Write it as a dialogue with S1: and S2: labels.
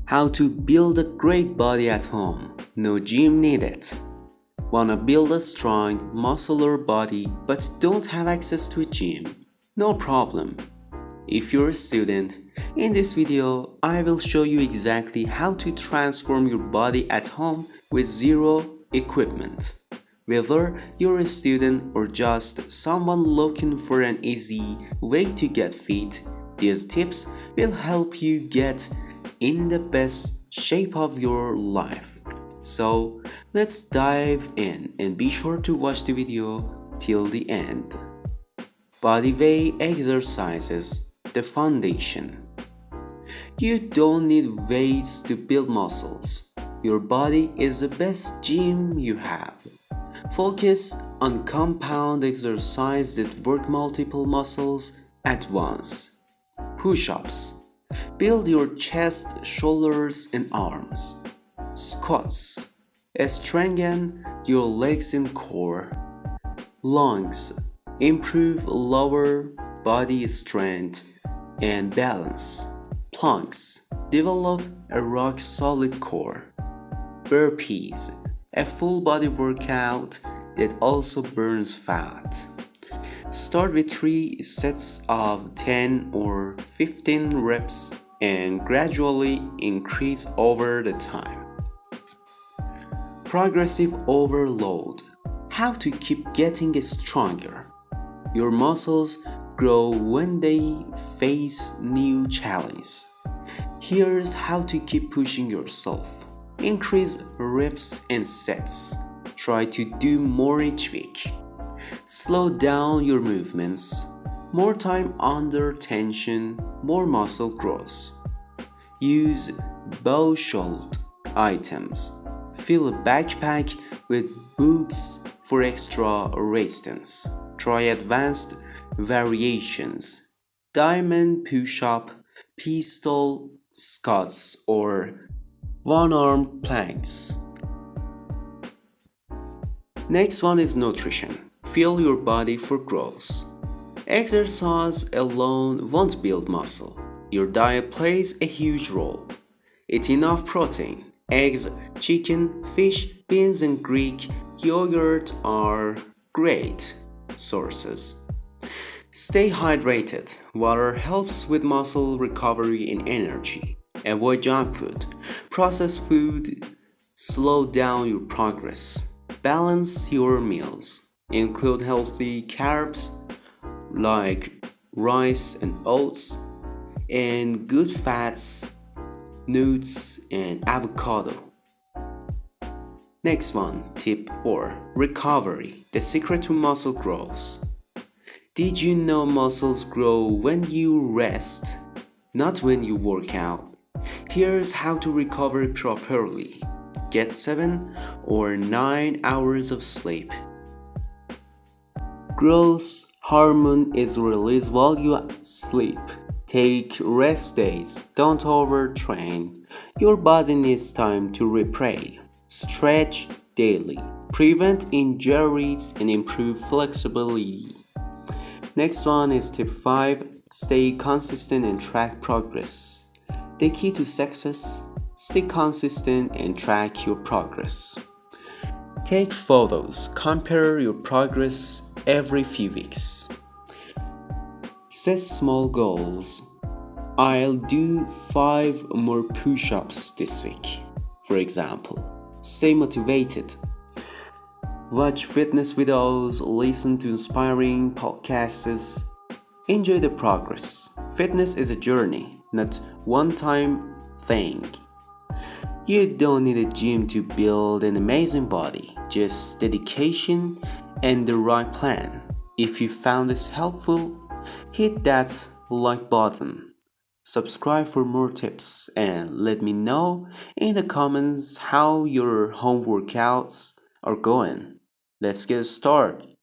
S1: How to build a great body at home. No gym needed. Wanna build a strong, muscular body but don't have access to a gym? No problem. If you're a student, in this video I will show you exactly how to transform your body at home with zero equipment. Whether you're a student or just someone looking for an easy way to get fit, these tips will help you get in the best shape of your life. So let's dive in and be sure to watch the video till the end. Body weight exercises, the foundation. You don't need weights to build muscles. Your body is the best gym you have. Focus on compound exercise that work multiple muscles at once. Push-ups. Build your chest, shoulders, and arms. Squats. Strengthen your legs and core. Lunges. Improve lower body strength and balance. Planks. Develop a rock-solid core. Burpees. A full body workout that also burns fat. Start with 3 sets of 10 or 15 reps and gradually increase over the time. Progressive overload. How to keep getting stronger. Your muscles grow when they face new challenges. Here's how to keep pushing yourself. Increase reps and sets. Try to do more each week. Slow down your movements. More time under tension, more muscle growth. Use bow-shoulder items. Fill a backpack with books for extra resistance. Try advanced variations. Diamond push-up, pistol squats, or one-arm planks. Next one is nutrition. Fuel your body for growth. Exercise alone won't build muscle. Your diet plays a huge role. Eat enough protein. Eggs, chicken, fish, beans, and Greek yogurt are great sources. Stay hydrated. Water helps with muscle recovery and energy. Avoid junk food. Processed food slow down your progress. Balance your meals. Include healthy carbs like rice and oats, and good fats, nuts, and avocado. Next one, tip 4. Recovery, the secret to muscle growth. Did you know muscles grow when you rest, not when you work out? Here's how to recover properly. Get 7 or 9 hours of sleep. Growth hormone is released while you sleep. Take rest days. Don't overtrain. Your body needs time to repair. Stretch daily. Prevent injuries and improve flexibility. Next one is tip 5. Stay consistent and track progress. The key to success: stay consistent and track your progress. Take photos. Compare your progress every few weeks. Set small goals. I'll do 5 more push-ups this week, for example. Stay motivated. Watch fitness videos, listen to inspiring podcasts. Enjoy the progress. Fitness is a journey, not one-time thing. You don't need a gym to build an amazing body, just dedication and the right plan. If you found this helpful, hit that like button. Subscribe for more tips and let me know in the comments how your home workouts are going. Let's get started.